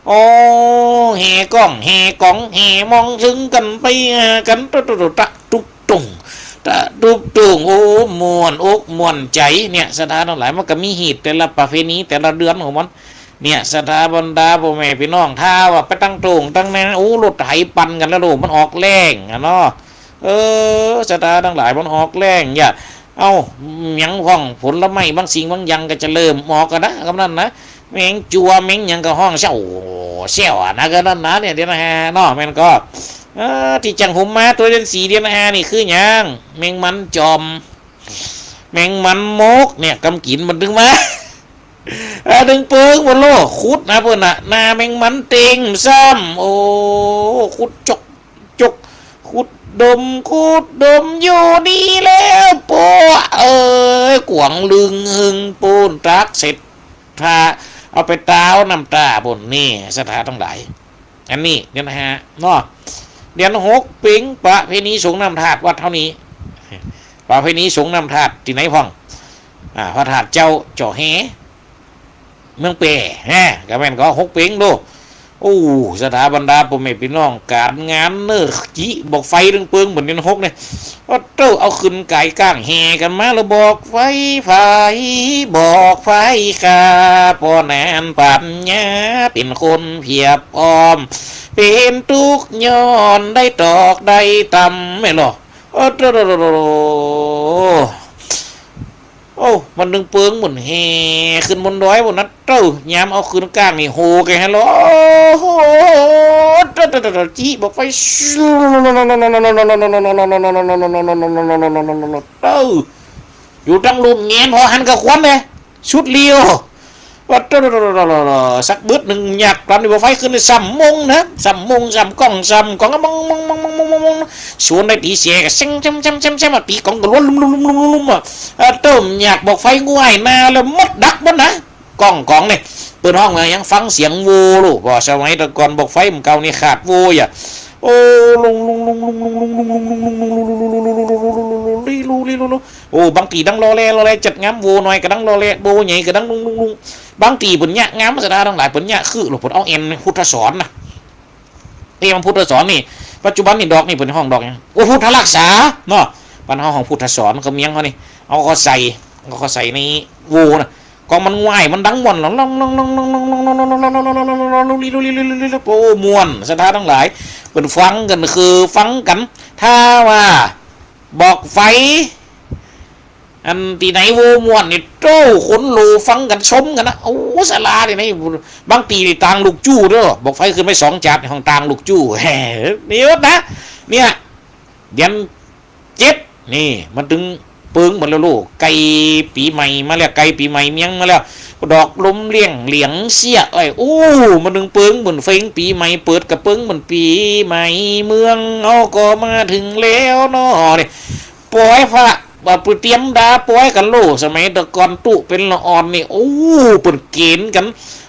โอ้เฮก้องเฮกองเฮมองถึงกันไปกันตุกตุงตุกตุงโอ้มวนอกมวนใจเนี่ยสถานทั้งหลายมันก็มีหีดแต่ละประเพณีแต่ละเดือนของมันเนี่ยสถาบรรดาพ่อแม่พี่น้องถ้าว่าไปตั้งตรงตั้งนั้นโอ้รถไถปั่นกันแล้วโลมันออกแรงเนาะสถานทั้งหลายมันออกแรงอย่าเอายังห้องผลไม้บางสิ่งบางอย่างก็จะเริ่มออกกันนะกำนันนะแมงจัวแมงยังก็ห้องเช่าเสี่ยวนะก็นั่นนะเนี่ยเดี๋ยวนะฮะเนาะแมงก็ที่จังหุมมาตัวเดือน4 เดือน5นี่คือยังแมงมันจอมแมงมันมกเนี่ยกำกินมันดึงมาดึงเปิงบนโลคุดนะเพื่อนน่ะนาแมงมันเต็งซ้ำโอ้คุดจกคุดดมอยู่ดีแล้วปูกวางลึงหึงปูนตักเสร็จพาเอาไปตาวน้ำตาบนนี่สถานทั้งหลายอันนี้เนี่ยนะฮะเนาะเดือน6ปิงประเพณีสงน้ำธาตุวัดเท่านี้ประเพณีสงน้ำธาตุที่ไหนพ่องพระธาตุเจ้าจ่อแหเมืองเป๋ก็แม่นก็6ปิงดูโอ้สถาบรรดาพ่อแม่พี่น้องการงานเนื้อจีบอกไฟเรื่องเปิงเหมือนเดือน6เนี่ยว่าเต้าเอาขึ้นไก่ก้างแห่กันมาแล้วบอกไฟบอกไฟกาปอแนนปัญญาเป็นคนเพียบพร้อมเป็นทุกย้อนได้ตอกได้ตำไม่หรอโอ้มันดึงเปิงเหมือนแห่ขึ้นบนดอยบนนั้นเต้ายามเอาขึ้นก้างนี่โหแกฮะล้อโหจี้บอกไฟเต้าอยู่ตั้งลุ่มเงี้ยพอหันกับควันเลยชุดเลี้ยว ว่าสักบึดหนึ่งอยากปรับในบ่ไฟขึ้นใน3 โมงนะ3 โมง3 กล่อง3 กล่องก็มองชวนได้ตีเสียก็เซ็งตีกล่องก็ล้วนลุ่มต้มอยากบอกไฟง่วยนาแล้วมดดักมันนะกล่องเนี่ยเปิดห้องมายังฟังเสียงโวลูกว่าสมัยตะก่อนบอกไฟมันเก่านี่ขาดโวอย่าโอ้ลุงโอ้บางทีดังรอแลจัดงามโวหน่อยก็ดังรอแลโวใหญ่ก็ดังลุงบางทีเปิ่นเนี่ยงามสะดาทั้งหลายเปิ่นเนี่ยคือหลวงพ่อเอาเอ็นพุทธสอนนะนี่มันพุทธสอนนี่ปัจจุบันนี่ดอกนี่เปิ่นห้องดอกโอ้พุทธรักษาเนาะปัญหาของพุทธสอนเขาเมียงเขานี่เอาเขาใส่ในโวนะกองมันง่ายมันดังม่วนโอ้ม่วนสถานทั้งหลายเป็นฟังกันคือฟังกันถ้าว่าบอกไฟอันที่ไหนโวม่วนนี่โต้ขนรูฟังกันชมกันนะโอ้สลาเนี่ยนี่บางตีต่างลูกจู้ด้วยบอกไฟขึ้นไป2 จัดของต่างลูกจู้แหมนี่วะนะเนี่ยเดือน7นี่มันถึงปึ้งหมดแล้วลูกไก่ปีใหม่มาแล้วไก่ปีใหม่เมียงมาแล้วดอกลมเลี้ยงเหลียงเสียไอ้โอ้มันดึงปึ้งเหมือนเฟ้งปีใหม่เปิดกับปึ้งเหมือนปีใหม่เมืองเอาก็มาถึงแล้วเนาะนี่ปล่อยพระว่าเตรียมดาปล่อยกันโลสมัยตะกอนตุเป็นละอ่อนนี่โอ้เปิดเกณฑ์กัน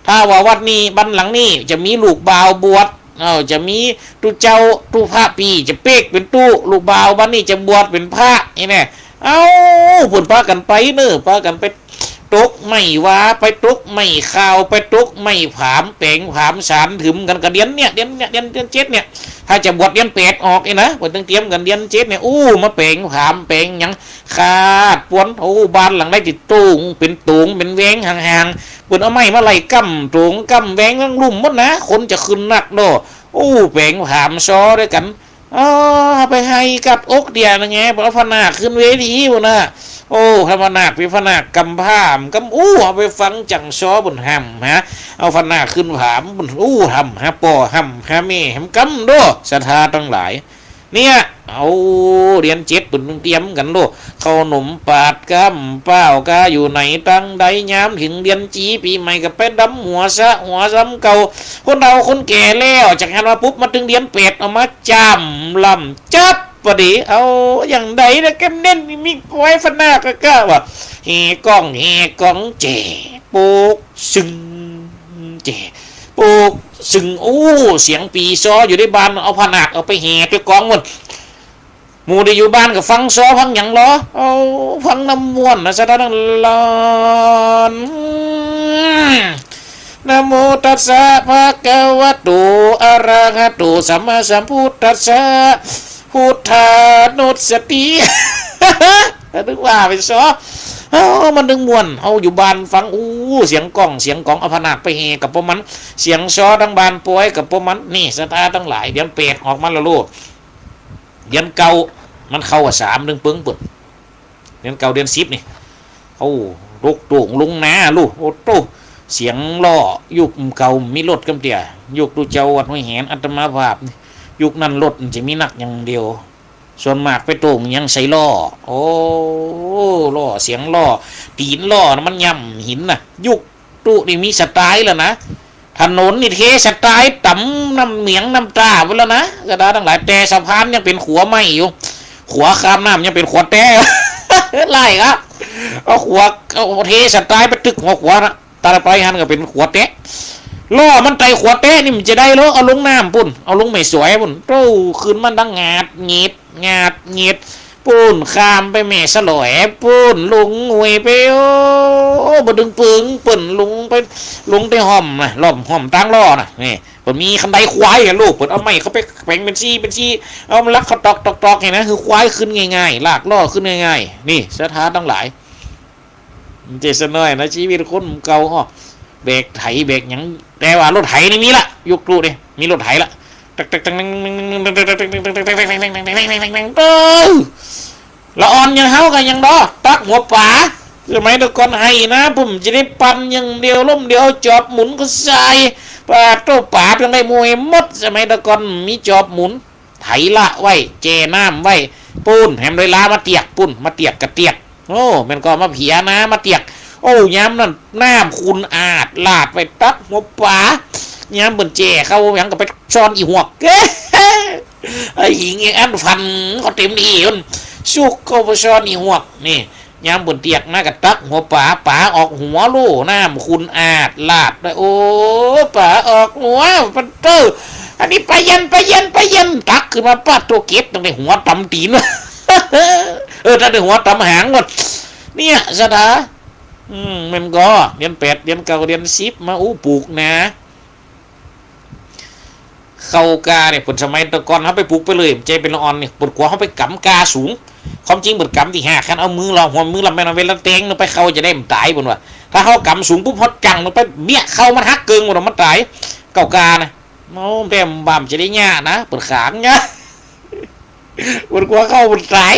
ถ้าว่าวัดนี้บ้านหลังนี้จะมีลูกบ่าวบวชจะมีตู้เจ้าตู้พระปีจะเป๊กเป็นตู้ลูกบ่าวบ้านนี้จะบวชเป็นพระนี่แน่เอาผลพากันไปเนอะพากันไปตกไม่ว้าไปตกไม่ข่าวไปตกไม่ผามเป่งผามสารถึมกันกันเดือน7เนี่ยถ้าจะบวชเดือน8ออกนะบวชต้องเตรียมกันเดือน7เนี่ยมาเป่งผามเป่งยังขาดปวนบ้านหลังได้ติดตุงเป็นตุงเป็นแวงห่างๆปวนเอาไม้มาไล่กั้มตุงกั้มแวงนั่งลุ่มหมดนะคนจะขึ้นนักโดเป่งผามซ้อด้วยกันไปให้กับอกเดียนะไงพระพนาขึ้นเวทีบุญนะพระพนาพิพนากกำผ้ามกำเอาไปฟังจังซ้อบนหำฮะเอาพนาขึ้นผามบนหำฮะปอหำฮะเมหำกำโดศรัทธาตั้งหลายเนี่ยเอาเรียน7ปุ่นเตรียมกันโดข้าวหนมปาดกำเป้ากาอยู่ไหนตั้งใดย้ำถึงเรียนจีปีใหม่กับไปดำหัวซ้ำเก่าคนเราคนแก่แล้วจากนั้นมาปุ๊บมาถึงเรียนเป็ดเอามาจำลำจับพอดีเอาอย่างใดนะกันเน้นมีไว้ฟันหน้าก็ว่าเฮกล้องเจ๋ปุกซึงเจ๋ปุกซึงเสียงปีซ้ออยู่ในบ้านเอาผนักเอาไปแห่ไปกองหมดหมู่ได้อยู่บ้านก็ฟังซ้อฟังอย่างล้อเอาฟังน้ำม้วนนะสะท้อนลอนนะโมตัสสะภะคะวะโตอะระหะโตสัมมาสัมพุทธัสสะพุทธานุสตินึกว่าไปซ้อมันดึงมวนเอาอยู่บ้านฟังเสียงกล้องเอาผนักไปเฮกับพวกมันเสียงซ้อดังบานป่วยกับพวกมันนี่สตาตั้งหลายเดือนเป็ดออกมาแล้วลูกเดือนเก่ามันเข้า3 เดือนปึ้งปุดเดือนเก่าเดือน10นี่ลูกโต่งลุงนาลูกเสียงล่อยุคเก่ามีรถกำเตี่ยยุคดูเจ้าวัดห้วยแหนอัตมาภาพยุคนั้นรถจะมีนักอย่างเดียวส่วนมากไปโต่งยังใส่ล่อล่อเสียงล่อตีนล่อมันย่ำหินน่ะยุคตู้นี่มีสไตล์แล้วนะถนนนี่เทสไตล์ต่ำน้ำเหมียงน้ำตาไปแล้วนะกระดาทั้งหลายแต่สะพานยังเป็นขัวไม่อยู่ขัวข้ามน้ำยังเป็นขัวแต่ไล่ครับเอาขัวเอาเทสไตล์ไปตึกหัวขัวนะตาไปหันก็เป็นขัวแต่ล่อมันไตขวดเต้นี่มันจะได้ล้เอาลงน้ำปุ่นเอาลงไม่สวยปุ่นคืนมันดังงาดเงียดปุ่นข้ามไปแม่สลอยปุ่นลุงหวยไปบดึงปึงปุ่นลุงไปลุงได้ห่อมนะห่อมตั้งล่อนะนี่ปุ่นมีคันไดควายกันลูกปุ่นเอาไม้เขาไปแบ่งเป็นซี่เอามันลักเขาตอกเห็นนะคือควายขึ้นง่ายๆลากล่อขึ้นง่ายๆนี่สถานตั้งหลายเจสน้อยนะชีวิตคนเก่าเบรกไถเบรกยังแต่ว่ารถไถนี่มีละยุคตู้นี่มีรถไถละละอ่อนยังเฮากันยังดอตักหัวป่าสมัยตะก่อนให้นะผมจะได้ปั่นอย่างเดียวล้มเดียวจอบหมุนก็ใส่ป่าโตป่าเป็นได้มวยมดสมัยตะก่อนมีจอบหมุนไถละไว้เจน้ำไว้ปูนแหมโดยลามาเตียกปูนมาเตียกกระเตียกมันก็มาเพียนะมาเตียกย้ำนั่นน้ำคุณอาด ลาดไปตักหัวป่าเนี่ยเหมือนเจ้เขาอย่างกับไปซ่อนอีหัวไอ้หญิงอันฟันก็เต็มที่คนสุกเขาไปซ่อนอีหัวนี่ยามบนเตียกนะกับตักหัวป่าออกหัวโล่น้ำคุณอาดลาดได้โอ้ป่าออกหัวปันเตอร์อันนี้ไปเย็นตักขึ้นมาป้าตัวเก็ตตรงในหัวตำตีนถ้าในหัวตำหางหมดเนี่ยสถามันก็เดือน8เดือน9เดือน10มาปลูกนะเข้ากาเนี่ยผลสมัยตะกอนเขาไปปลูกไปเลยใจเป็นละอ่อนเนี่ยปวดหัวเขาไปกำกาสูงความจริงเหมือนกำที่5คันเอามือเราหัวมือเราไม่เอาเวลาเตงลงไปเขาจะได้มันตายบนว่าถ้าเขากำสูงปุ๊บเขาจังลงไปเบี้ยเขามันหักเกินหมดมันตายเก่ากานะโอ้แม่บ่ามจะได้ง่านะเปิดขางเงี้ยปวดหัวเข้ามันตาย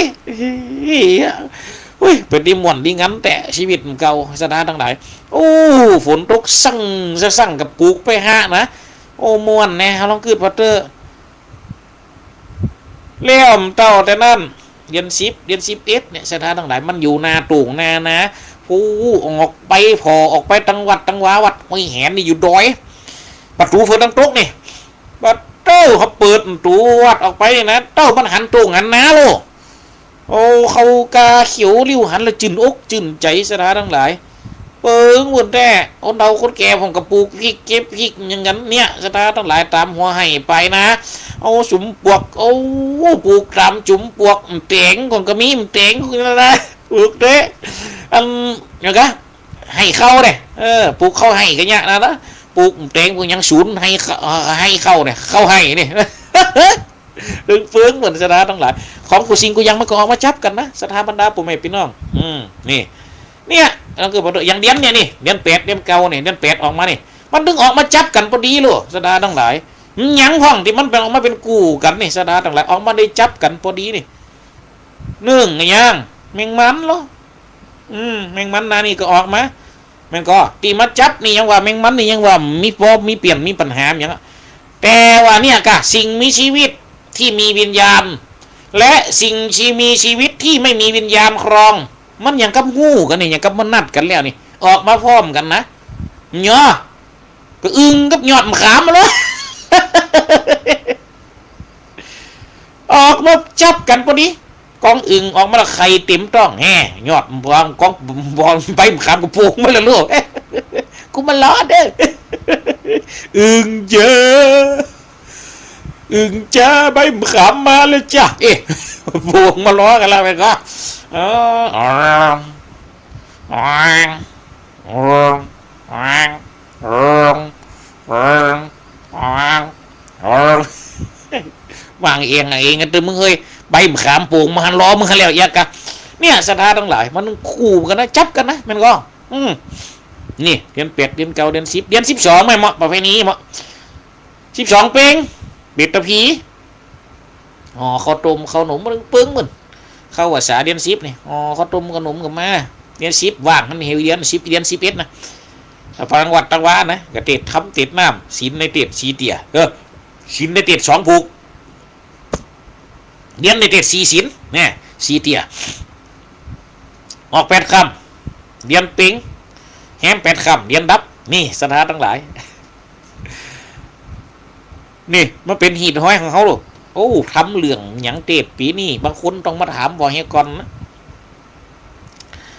เฮ้ยเป็นดีม่วนดีงั้นแต่ชีวิตมันเก่าสถานทั้งหลายโอ้ฝนตกสั่งกับปลูกไปนะโอ้ม่วนแน่เขาลองคืดพัตเตอร์เลี้ยมเต่าแต่นั่นเดือน10เดือน11เนี่ยสถานทั้งหลายมันอยู่นาตูงนานะผู้ออกไปพอออกไปตังวัดไม่แหนนี่อยู่ดอยประตูเฟื่องตั้งโต๊ะนี่ประตูเขาเปิดตูวัดออกไปนะเต้ามันหันตูงหันนาโลโอ้เขากาเขียวริ้วหันละจืนอกจืนใจสถานทั้งหลายเปิงวนแต่คนเราคนแก่ผมกับปลูกพริกเก็บพริกอย่างนั้นเนี่ยสถานทั้งหลายตามหัวให้ไปนะเอาสุมปวกเอาปลูกตามจุ่มปวกเตียงของกระมีมเตียงคุณอะไรปลูกเด้อันอย่างกะให้เข้าเลยปลูกเข้าให้กันเนี่ยนะปลูกเตียงพวกยังศูนย์ให้เข้าเนี่ยเข้าให้เนี่ยดึงฟื้นเหมือนสถานทั้งหลายของกูซิงกูยังไม่ก็ออกมาจับกันนะสถาบรรดาปู่แม่พี่น้องนี่เนี่ยก็คืออย่างเดือนเนี่ยนี่เดือน8เดือน9เนี่ยเดือน8ออกมานี่มันดึงออกมาจับกันพอดีลูกสถานทั้งหลายยังห้องที่มันเป็นออกมาเป็นกูกันนี่สถานทั้งหลายออกมาได้จับกันพอดีนี่ยังแมงมันเหรอแมงมันนานี่ก็ออกมาแมงก็ตีมาจับนี่ยังว่าแมงมันนี่ยังว่ามีพอมีเปลี่ยนมีปัญหาอย่างแต่ว่าเนี่ยกะสิ่งมีชีวิตที่มีวิญญาณและสิ่งที่มีชีวิตที่ไม่มีวิญญาณครองมันอย่างกับงูกันนี่อย่างกับมันนัดกันแล้วนี่ออกมาพร้อมกันนะเนาะก็อึ้งกับยอดมะขามมาเลยออกมาจับกันพอดีกองอึ่งออกมาแล้วไข่เต็มต้องแห่ยอดบอลกองบอลไปมะขามกระโปงมาแล้วลูกกูมาล้อเด้ออึ่งเจออึ่งจ้าใบมะขามมาเลยจ้ะโบกมาล้อกันแล้วไปก็วางเองกันตัวมึงเฮ้ยใบมะขามปลูกมาหันล้อมึงหันแล้วอยากกันเนี่ยสถานทั้งหลายมันคู่กันนะจับกันนะมันก็นี่เดือน8เดือน9เดือน10เดือน12ไม่เหมาะประเพณีเหมาะ12เป็งเบ็ดตะพีข้าวต้มข้าวหนมมันปึ้งเหมือนเข้าภาษาเดือน10นี่ข้าวต้มขนมกับมาเดือน10ว่างมันเหี่ยวเดือน10เดือน11นะพลังวัดตังวานะกระเตดทำเตดน้ำศีลในเตดสีเตี่ยศีลในเตด2ผูกเดือนในเตด4ศีลเนี่ยสีเตี่ยออก8 ค่ำเดือนเป็งแฮม8 ค่ำเดือนดับนี่สถานทั้งหลายนี่มันเป็นหีดห้อยของเขาหรอกโอ้ทำเหลืองหยังเตดปีนี้บางคนต้องมาถามบ่อเฮก่อนนะ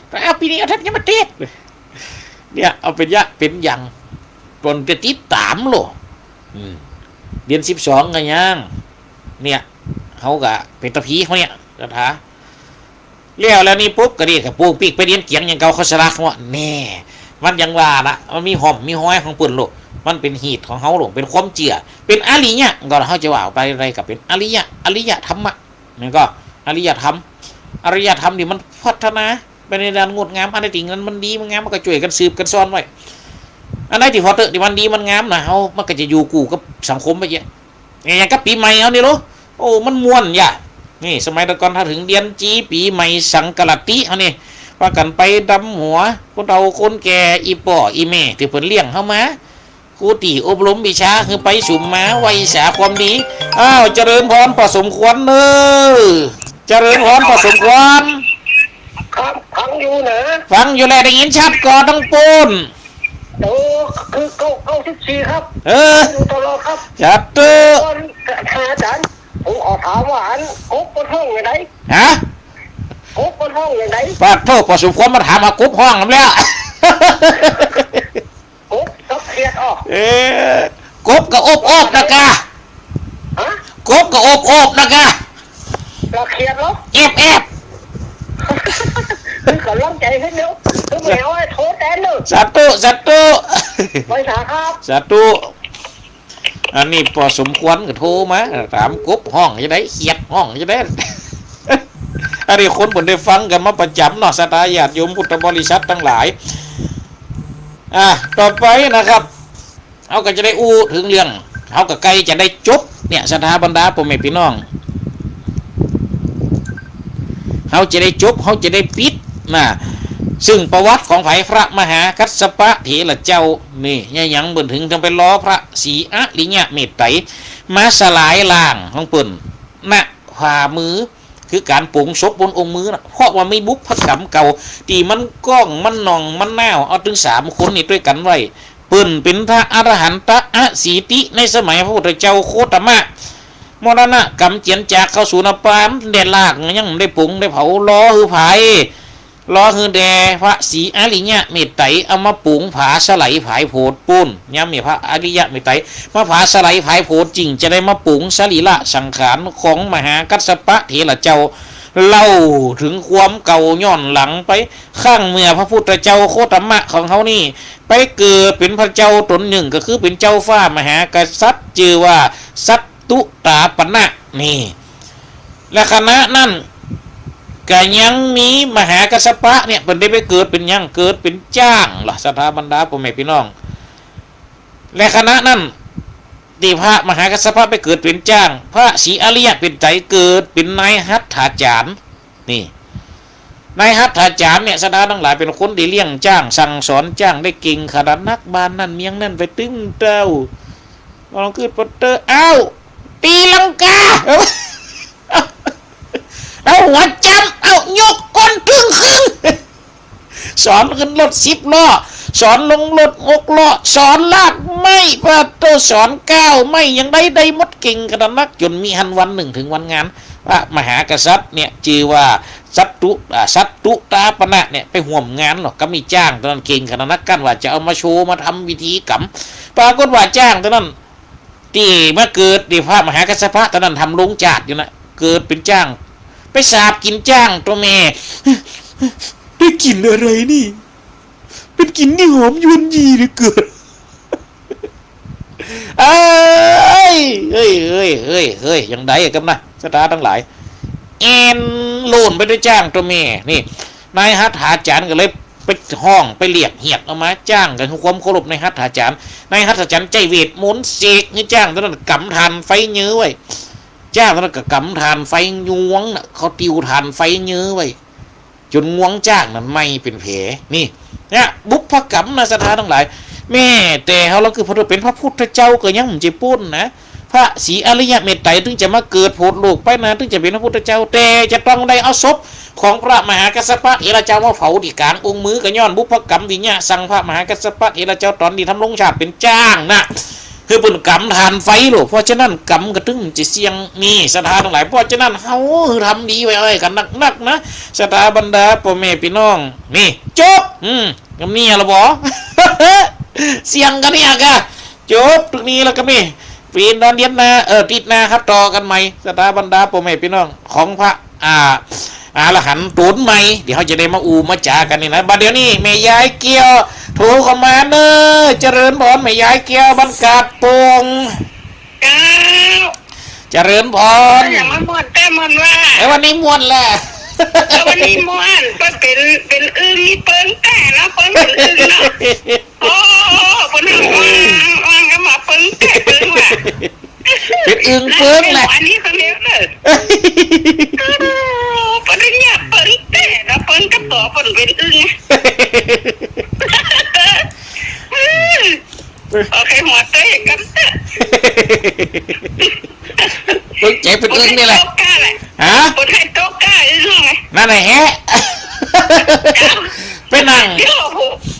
แต่ปีนี้เอาท่านยังมาเตดเนี่ยเอาเป็นยะเป็นอย่างปนจะติดตามหรอเดือน12กันยังเนี่ยเขากะเป็นตะพีเขาเนี่ยกระถาเลี้ยวแล้วนี่ปุ๊บก็ดีกับปูปีกไปเรียนเกียงอย่างเก่าเขาสลักว่าแน่มันยังว่าละมันมีหอมมีห้อยของปืนโลกมันเป็นหีดของเขาหลงเป็นความเจือเป็นอริยะก็เขาจะว่าไปอะไรกับเป็นอริยธรรมะนี่ก็อริยธรรมดิมันพัฒนาไปในด้านงดงามอันไหนติ่งนั้นมันดีมันงามมันก็ช่วยกันสืบกันซ้อนไว้อันไหนที่พอเตอที่มันดีมันงามนะเขามันก็จะอยู่กูกับสังคมไปเยอะอย่างกับปีใหม่เขาเนี่ยรู้โอ้มันม่วนอย่านี่สมัยตะก่อนถ้าถึงเดือนจีปีใหม่สังกะติเขานี่ว่ากันไปดำหัวคนเราคนแก่อีป่ออีแม่ที่เพิ่นเลี้ยงเข้ามาครูตีอบรมวิชาคือไปสุ่มมาไว้สาความดีเจริญพรพอสมควรเจริญพรพอสมควรครับฟังอยู่นะฟังอยู่แล้วได้ยินชัดก่อนทั้งปูนโอ้ คือ94ครับดูตลอดครับ จัดเตอ ตอนอาจารย์ผมขอถามว่าอันกบบนห้องอย่างไร ฮะ กบบนห้องอย่างไร ปาดโทษพอสมควรมาถามหากบห้องกันแล้ว กบกับเขียดออก กบกับอบนะกะ ฮะ กบกับอบนะกะ เราเขียดเหรอ แอบ คือกำลังใจให้เร็วคือแมวไอ้โทษแดนเลย สาธุ ไปสาครับ สาธุอันนี้พอสมควรก็โทรมาถามกบห้องจะได้เขียดห้องจะได้ อันนี้คนผมได้ฟังกันมาประจำเนาะสตาญาติโยมพุทธบริษัททั้งหลายต่อไปนะครับเอาก็จะได้อู้ถึงเรื่องเอากับไกลจะได้จบเนี่ยสถาบรรดาพ่อแม่พี่น้องเขาจะได้จบเขาจะได้ปิดนะซึ่งประวัติของไผ่พระมหากัสสปะเถระเจ้านี่ยังเบิ่นถึงจังไปล้อพระศรีอริยะเมตไตรมาสลายล่างของเปิ่นณฝ่ามือคือการปรุงศพบนองค์มือนะเพราะว่าไม่บุกพระกรรมเก่าที่มันก้องมันนองมันน่าวเอาถึง3 คนนี่ด้วยกันไว้เปิ่นเป็นพระอรหันตะอสีติในสมัยพระพุทธเจ้าโคตมะมรณะกรรมเจียนจากเข้าสู่นปามเด็ดลากยังได้ปรุงได้เผาล้อหือไผ่ล้อหือแดพระศรีอริยะเมตไตรเอามาปรุงผาสไลผายโพดปุ้นย้ำมีพระอริยะเมตไตรมาผาสไลผายโพดจริงจะได้มาปรุงสรีระสังขารของมหากัสสปะเถระเจ้าเล่าถึงความเก่าย้อนหลังไปข้างเมื่อพระพุทธเจ้าโคตมะของเขานี่ไปเกิดเป็นพระเจ้าตนหนึ่งก็คือเป็นเจ้าฟ้ามหากษัตริย์ชื่อว่าสัตตุตาปณะนี่และคณะนั่นก็ยังมีมหากัสสปะเนี่ยเป็นได้ไปเกิดเป็นยังเกิดเป็นจ้างล่ะสถาบรรดาพ่อแม่พี่น้องและคณะนั่นที่พระมหากัสสปะไปเกิดเป็นจ้างพระศรีอริยะเป็นใจเกิดเป็นนายหัตถาจารย์นี่นายหัตถาจารย์เนี่ยสถาทั้งหลายเป็นคนที่เลี้ยงจ้างสั่งสอนจ้างได้เก่งขนาดนักบานนั่นเมียงนั่นไปตึ้งเต้าลองขึ้นปอเตอร์อ้าวตีลังกาเอาหัวจำเอายกก้นครึ่งสอนขึ้นรถ10 ล้อสอนลงรถ6 ล้อสอนลากไม่พระโตสอน9ไม่ยังได้มดเก่งกระนักจนมีวันหนึ่งถึงวันงานพระมหากษัตริย์เนี่ยชื่อว่าสัตตุตาปณะเนี่ยไปห่วมงานหรอกก็มีจ้างตอนนั้นเก่งขนาดนักกันว่าจะเอามาโชว์มาทำวิธีกรรมปรากฏว่าจ้างตอนนั้นที่มาเกิดที่พระมหากัสสปะตอนนั้นทำลงจาดอยู่นะเกิดเป็นจ้างไปสาบกินจ้างตัวแม่ได้กลิ่นอะไรนี่เป็นกลิ่นที่หอมยวนยีเหลือเกินเฮ้ยยังได้กันนะสตาทั้งหลายเอ็นโลนไปด้วยจ้างตัวแม่นี่นายหัตถาจารย์ก็เลยไปห้องไปเรียกเหียดเอามาจ้างกันความเคารพในหัตถาจารย์นายหัตถาจารย์ใจเวทมนต์เสกนี่จ้างตอนนั้นกำทานไฟเยื้อไว้จ้างตอนนั้นก็กำทานไฟยวงนะเขาติวทานไฟเยื้อไว้จนงวงจ้างนั้นไม่เป็นแผลนี่เนี่ยบุพกรรมนะสถานทั้งหลายแม่แต่เราคือพระเป็นพระพุทธเจ้าก็ยังมันจะปุ้นนะพระศรีอริยะเมตไตรถึงจะมาเกิดโพธิโลกไปนะถึงจะเป็นพระพุทธเจ้าแต่จะต้องได้เอาศพของพระมหากัสสปะเถระเจ้ามาเผาที่กลางองค์มือก็ย้อนบุพกรรมวิญญาสั่งพระมหากัสสปะเถระเจ้าตอนที่ทำลงชาติเป็นจ้างนะคือเป็นกรรมทานไฟหรอกเพราะฉะนั้นกรรมก็ถึงจะเสี่ยงนี่สถานทั้งหลายเพราะฉะนั้นเฮาทำดีไว้กันนักนะสถาบรรดาพ่อแม่พี่น้องนี่จบกับนี่ละบ่ เสียงกันเนี่ยกะจบตรงนี้แล้วก็มีปีนอนเดียนนาติดนาครับต่อกันใหม่สถาบรรดาพ่อแม่พี่น้องของพระอรหันต์ตูนใหม่เดี๋ยวเขาจะได้มามาจากันนี่นะบัดเดี๋ยวนี้แม่ยายเกี้ยวโทรเข้ามาเด้อเจริญพรแม่ยายเกี้ยวบรรกาศปงเจริญพรอย่างมันม่วนแต่มันว่าวันนี้ม่วนแหละวันนี้ม่วนก็เป็นอึ้งมีเปิ้งแต่นะเปิ้งเป็นอึ้งนะโอ้คนนึงว่างก็มาเปิ้งแต่เปิ้งว่ะเป็นอึ้งเปิ้งแหละอันนี้เขาเรียกเลยปริญญาเปิ้งแต่แล้วเปิ้งกับตัวเป็นอึ้งโอเคหัวเตะกันเตะปึ้งใจเป็นอึ้งนี่แหละฮะปึ้งให้โต๊ะก้าอึ้งไงนั่นไงแฮะไปนั่งเดี๋ยว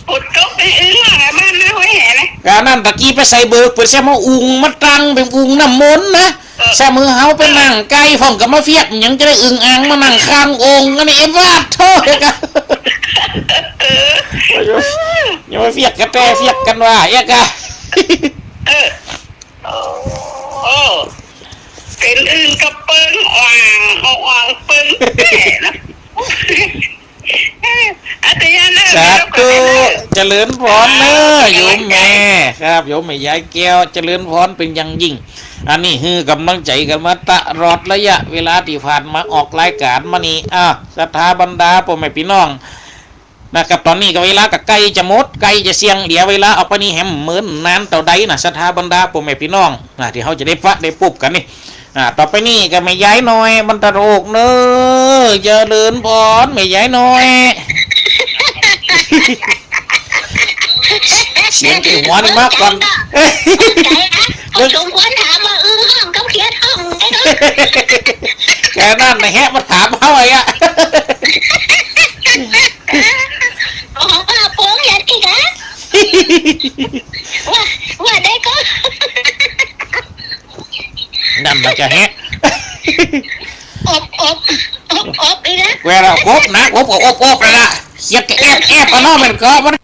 ปึ้งโต๊ะเป็นอึ้งไงบ้านนะเว้ย นะ การนั่นตะกี้ไปใส่เบิกเปิดแซ่มาอุงมาตั้งเป็นอุงน้ำมนต์นะแซ่มือเฮาไปนั่งไกลพ่องกับมาเฟียกยังจะได้อึงอ่างมานั่งข้างองค์อันนี้เอ็มวาดโทษเลยกันอย่ามาเฟียกกันแต่เฟียกกันว่าเอ๊ะกะ โอ้เป็นอึ่งกับเปิ้งอ่างเปิ้งแต่นะอาจารย์นะ สาธุเจริญพรเนอะโยมแม่ครับโยมแม่ยายแก้วเจริญพรเป็นอย่างยิ่งอันนี้คือกำลังใจกันมาตลอดระยะเวลาที่ผ่านมาออกรายการมานี่ศรัทธาบรรดาพ่อแม่พี่น้องนะครับตอนนี้ก็เวลากับไก่จะหมดไก่จะเสียงเดี๋ยวเวลาออกไปนี่แหมเหมือนนานเต่าใดนะศรัทธาบรรดาพ่อแม่พี่น้องที่เขาจะได้ฟังได้ปุ๊บกันนี่ต่อไปนี่ก็ไม่ย้ายน้อยบรรทโรกเนอะเจริญพรไม่ย้ายน้อยเสียงที่หัวนี่มากก่อน เขาชมควรถามว่าห้องกับเขียนห้องได้เนาะ แกนั่นนะแฮะมาถามเขาไอ้อะ อ๋อโป้งยัดอีกอะว่าได้ก็ นั่นมันจะแฮะ อบอีกนะ เวลาครบนะครบก็อบเลยล่ะเสียงแอบเอาเนาะมันก็มัน